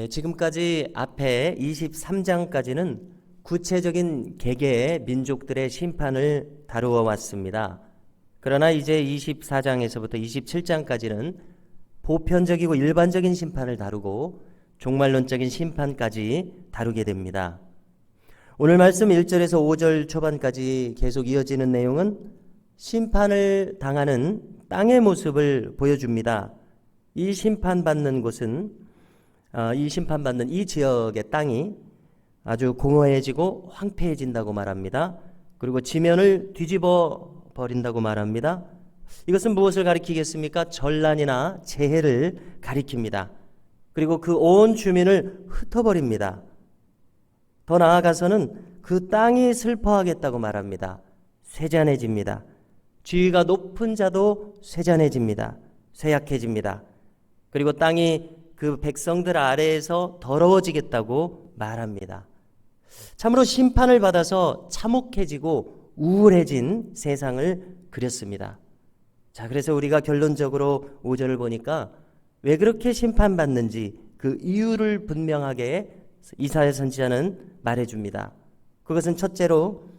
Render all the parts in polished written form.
지금까지 앞에 23장까지는 구체적인 개개의 민족들의 심판을 다루어 왔습니다. 그러나 이제 24장에서부터 27장까지는 보편적이고 일반적인 심판을 다루고 종말론적인 심판까지 다루게 됩니다. 오늘 말씀 1절에서 5절 초반까지 계속 이어지는 내용은 심판을 당하는 땅의 모습을 보여줍니다. 이 심판받는 곳은 이 심판받는 이 지역의 땅이 아주 공허해지고 황폐해진다고 말합니다. 그리고 지면을 뒤집어 버린다고 말합니다. 이것은 무엇을 가리키겠습니까? 전란이나 재해를 가리킵니다. 그리고 그 온 주민을 흩어버립니다. 더 나아가서는 그 땅이 슬퍼하겠다고 말합니다. 쇠잔해집니다. 지위가 높은 자도 쇠잔해집니다. 쇠약해집니다. 그리고 땅이 그 백성들 아래에서 더러워지겠다고 말합니다. 참으로 심판을 받아서 참혹해지고 우울해진 세상을 그렸습니다. 자, 그래서 우리가 결론적으로 5절을 보니까 왜 그렇게 심판받는지 그 이유를 분명하게 이사야 선지자는 말해줍니다. 그것은 첫째로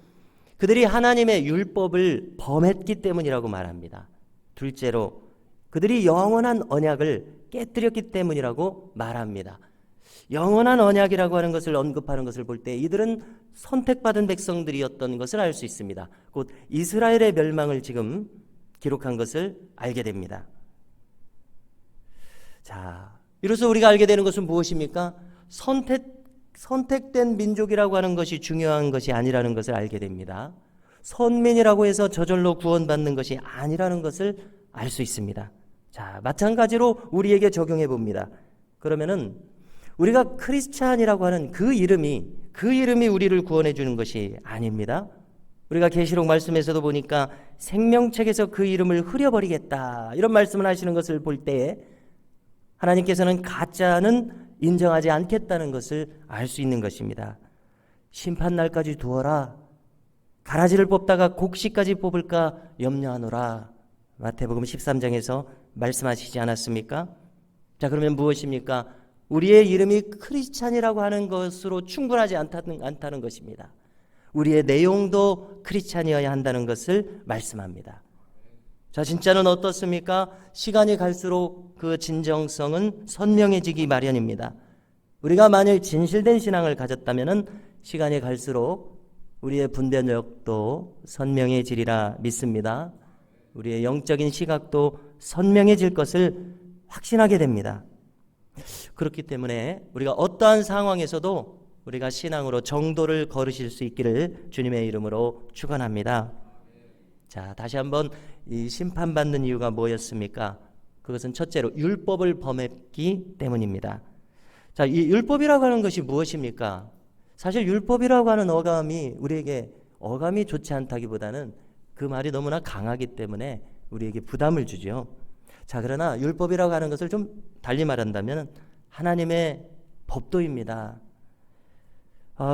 그들이 하나님의 율법을 범했기 때문이라고 말합니다. 둘째로 그들이 영원한 언약을 깨뜨렸기 때문이라고 말합니다. 영원한 언약이라고 하는 것을 언급하는 것을 볼 때 이들은 선택받은 백성들이었던 것을 알 수 있습니다. 곧 이스라엘의 멸망을 지금 기록한 것을 알게 됩니다. 자, 이로써 우리가 알게 되는 것은 무엇입니까? 선택된 민족이라고 하는 것이 중요한 것이 아니라는 것을 알게 됩니다. 선민이라고 해서 저절로 구원받는 것이 아니라는 것을 알 수 있습니다. 자, 마찬가지로 우리에게 적용해 봅니다. 그러면은 우리가 크리스찬이라고 하는 그 이름이 우리를 구원해 주는 것이 아닙니다. 우리가 계시록 말씀에서도 보니까 생명책에서 그 이름을 흐려버리겠다 이런 말씀을 하시는 것을 볼 때에 하나님께서는 가짜는 인정하지 않겠다는 것을 알 수 있는 것입니다. 심판날까지 두어라. 가라지를 뽑다가 곡식까지 뽑을까 염려하노라. 마태복음 13장에서 말씀하시지 않았습니까? 자, 그러면 무엇입니까? 우리의 이름이 크리스찬이라고 하는 것으로 충분하지 않다는 것입니다. 우리의 내용도 크리스찬이어야 한다는 것을 말씀합니다. 자, 진짜는 어떻습니까? 시간이 갈수록 그 진정성은 선명해지기 마련입니다. 우리가 만일 진실된 신앙을 가졌다면 시간이 갈수록 우리의 분별력도 선명해지리라 믿습니다. 우리의 영적인 시각도 선명해질 것을 확신하게 됩니다. 그렇기 때문에 우리가 어떠한 상황에서도 우리가 신앙으로 정도를 걸으실 수 있기를 주님의 이름으로 축원합니다. 자, 다시 한번 이 심판받는 이유가 뭐였습니까? 그것은 첫째로 율법을 범했기 때문입니다. 자, 이 율법이라고 하는 것이 무엇입니까? 사실 율법이라고 하는 어감이 우리에게 어감이 좋지 않다기보다는 그 말이 너무나 강하기 때문에 우리에게 부담을 주죠. 자, 그러나 율법이라고 하는 것을 좀 달리 말한다면 하나님의 법도입니다.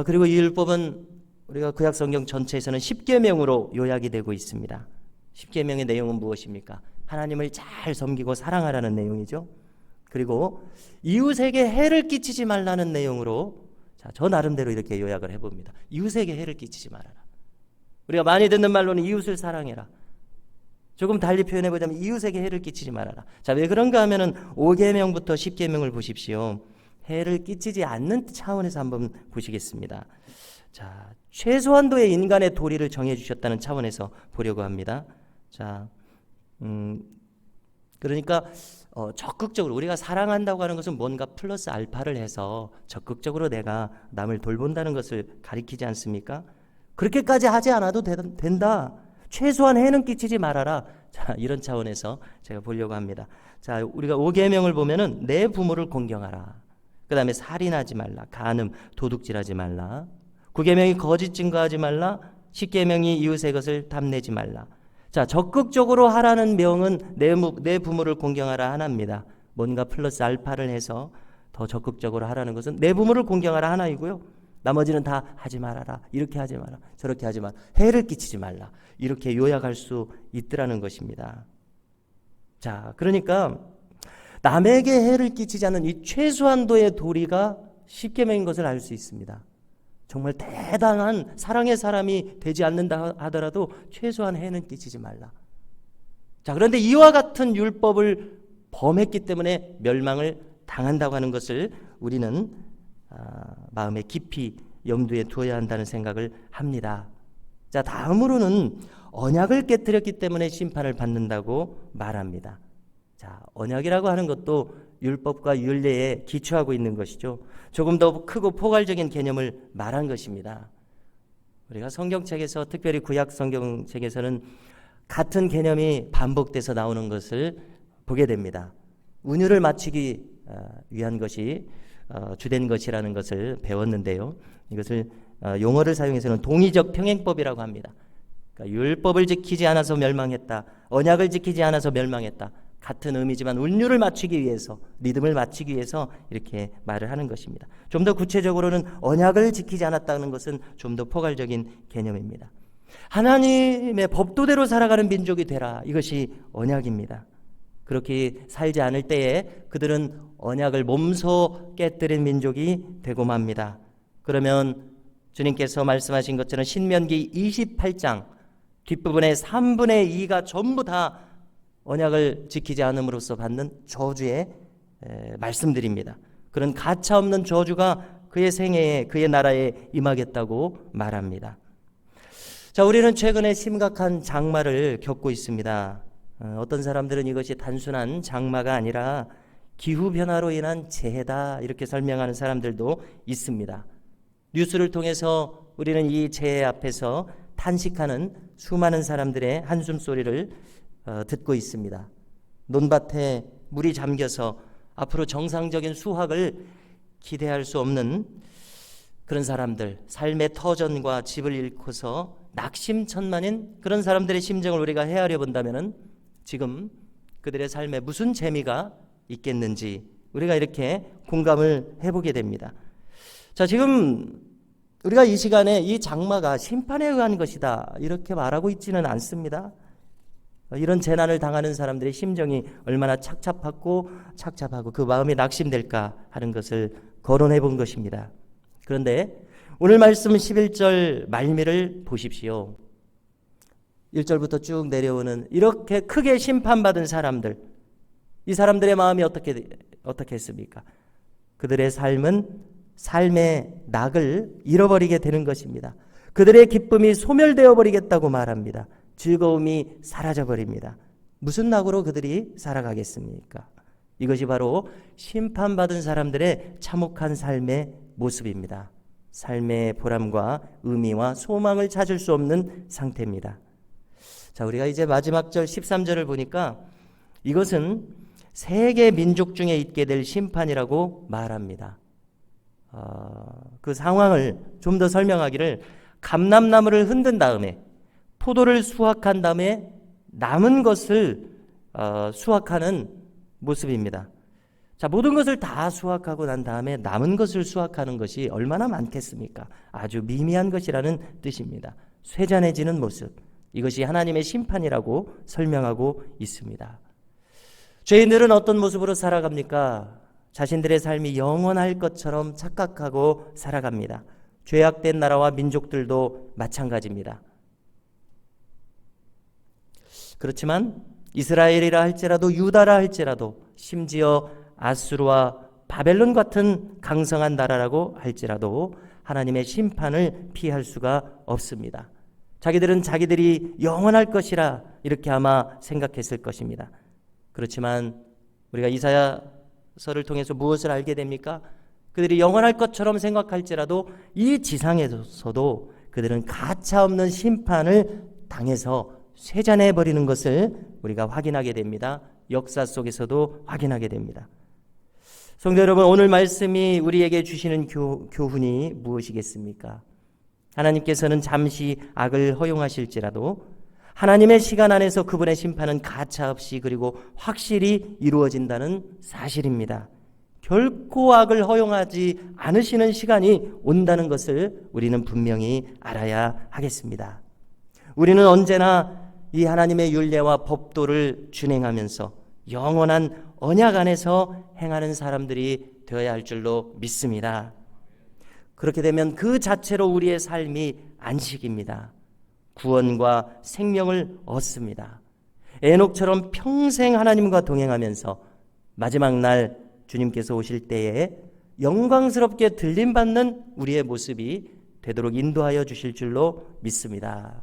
그리고 이 율법은 우리가 구약 성경 전체에서는 10계명으로 요약이 되고 있습니다. 10계명의 내용은 무엇입니까? 하나님을 잘 섬기고 사랑하라는 내용이죠. 그리고 이웃에게 해를 끼치지 말라는 내용으로 저 나름대로 이렇게 요약을 해봅니다. 이웃에게 해를 끼치지 말아라. 우리가 많이 듣는 말로는 이웃을 사랑해라. 조금 달리 표현해보자면 이웃에게 해를 끼치지 말아라. 자, 왜 그런가 하면은 5계명부터 10계명을 보십시오. 해를 끼치지 않는 차원에서 한번 보시겠습니다. 자, 최소한도의 인간의 도리를 정해주셨다는 차원에서 보려고 합니다. 자, 그러니까 적극적으로 우리가 사랑한다고 하는 것은 뭔가 플러스 알파를 해서 적극적으로 내가 남을 돌본다는 것을 가리키지 않습니까? 그렇게까지 하지 않아도 된다. 최소한 해는 끼치지 말아라. 자, 이런 차원에서 제가 보려고 합니다. 자, 우리가 5계명을 보면은 내 부모를 공경하라. 그 다음에 살인하지 말라. 간음, 도둑질하지 말라. 9계명이 거짓 증거하지 말라. 10계명이 이웃의 것을 탐내지 말라. 자, 적극적으로 하라는 명은 내 부모를 공경하라 하나입니다. 뭔가 플러스 알파를 해서 더 적극적으로 하라는 것은 내 부모를 공경하라 하나이고요. 나머지는 다 하지 말아라. 이렇게 하지 마라. 저렇게 하지 마라. 해를 끼치지 말라. 이렇게 요약할 수 있더라는 것입니다. 자, 그러니까 남에게 해를 끼치지 않는 이 최소한도의 도리가 십계명인 것을 알 수 있습니다. 정말 대단한 사랑의 사람이 되지 않는다 하더라도 최소한 해는 끼치지 말라. 자, 그런데 이와 같은 율법을 범했기 때문에 멸망을 당한다고 하는 것을 우리는 마음에 깊이 염두에 두어야 한다는 생각을 합니다. 자, 다음으로는 언약을 깨뜨렸기 때문에 심판을 받는다고 말합니다. 자, 언약이라고 하는 것도 율법과 율례에 기초하고 있는 것이죠. 조금 더 크고 포괄적인 개념을 말한 것입니다. 우리가 성경책에서, 특별히 구약 성경책에서는 같은 개념이 반복돼서 나오는 것을 보게 됩니다. 운율을 맞추기 위한 것이 주된 것이라는 것을 배웠는데요. 이것을 용어를 사용해서는 동의적 평행법이라고 합니다. 그러니까 율법을 지키지 않아서 멸망했다, 언약을 지키지 않아서 멸망했다, 같은 의미지만 운율을 맞추기 위해서, 리듬을 맞추기 위해서 이렇게 말을 하는 것입니다. 좀 더 구체적으로는 언약을 지키지 않았다는 것은 좀 더 포괄적인 개념입니다. 하나님의 법도대로 살아가는 민족이 되라, 이것이 언약입니다. 그렇게 살지 않을 때에 그들은 언약을 몸소 깨뜨린 민족이 되고 맙니다. 그러면 주님께서 말씀하신 것처럼 신명기 28장 뒷부분의 3분의 2가 전부 다 언약을 지키지 않음으로써 받는 저주의 말씀드립니다. 그런 가차없는 저주가 그의 생애에, 그의 나라에 임하겠다고 말합니다. 자, 우리는 최근에 심각한 장마를 겪고 있습니다. 어떤 사람들은 이것이 단순한 장마가 아니라 기후변화로 인한 재해다, 이렇게 설명하는 사람들도 있습니다. 뉴스를 통해서 우리는 이 재해 앞에서 탄식하는 수많은 사람들의 한숨소리를 듣고 있습니다. 논밭에 물이 잠겨서 앞으로 정상적인 수확을 기대할 수 없는 그런 사람들, 삶의 터전과 집을 잃고서 낙심천만인 그런 사람들의 심정을 우리가 헤아려 본다면 지금 그들의 삶에 무슨 재미가 있겠는지 우리가 이렇게 공감을 해보게 됩니다. 자, 지금 우리가 이 시간에 이 장마가 심판에 의한 것이다, 이렇게 말하고 있지는 않습니다. 이런 재난을 당하는 사람들의 심정이 얼마나 착잡하고 그 마음이 낙심될까 하는 것을 거론해 본 것입니다. 그런데 오늘 말씀 11절 말미를 보십시오. 1절부터 쭉 내려오는 이렇게 크게 심판받은 사람들, 이 사람들의 마음이 어떻게 했습니까? 그들의 삶은 삶의 낙을 잃어버리게 되는 것입니다. 그들의 기쁨이 소멸되어 버리겠다고 말합니다. 즐거움이 사라져버립니다. 무슨 낙으로 그들이 살아가겠습니까? 이것이 바로 심판받은 사람들의 참혹한 삶의 모습입니다. 삶의 보람과 의미와 소망을 찾을 수 없는 상태입니다. 자, 우리가 이제 마지막 절 13절을 보니까 이것은 세계 민족 중에 있게 될 심판이라고 말합니다. 그 상황을 좀 더 설명하기를, 감람나무를 흔든 다음에 포도를 수확한 다음에 남은 것을 수확하는 모습입니다. 자, 모든 것을 다 수확하고 난 다음에 남은 것을 수확하는 것이 얼마나 많겠습니까? 아주 미미한 것이라는 뜻입니다. 쇠잔해지는 모습, 이것이 하나님의 심판이라고 설명하고 있습니다. 죄인들은 어떤 모습으로 살아갑니까? 자신들의 삶이 영원할 것처럼 착각하고 살아갑니다. 죄악된 나라와 민족들도 마찬가지입니다. 그렇지만 이스라엘이라 할지라도, 유다라 할지라도, 심지어 아수르와 바벨론 같은 강성한 나라라고 할지라도 하나님의 심판을 피할 수가 없습니다. 자기들은 자기들이 영원할 것이라 이렇게 아마 생각했을 것입니다. 그렇지만 우리가 이사야서를 통해서 무엇을 알게 됩니까? 그들이 영원할 것처럼 생각할지라도 이 지상에서도 그들은 가차없는 심판을 당해서 쇠잔해버리는 것을 우리가 확인하게 됩니다. 역사 속에서도 확인하게 됩니다. 성도 여러분, 오늘 말씀이 우리에게 주시는 교훈이 무엇이겠습니까? 하나님께서는 잠시 악을 허용하실지라도 하나님의 시간 안에서 그분의 심판은 가차없이 그리고 확실히 이루어진다는 사실입니다. 결코 악을 허용하지 않으시는 시간이 온다는 것을 우리는 분명히 알아야 하겠습니다. 우리는 언제나 이 하나님의 율례와 법도를 준행하면서 영원한 언약 안에서 행하는 사람들이 되어야 할 줄로 믿습니다. 그렇게 되면 그 자체로 우리의 삶이 안식입니다. 구원과 생명을 얻습니다. 에녹처럼 평생 하나님과 동행하면서 마지막 날 주님께서 오실 때에 영광스럽게 들림받는 우리의 모습이 되도록 인도하여 주실 줄로 믿습니다.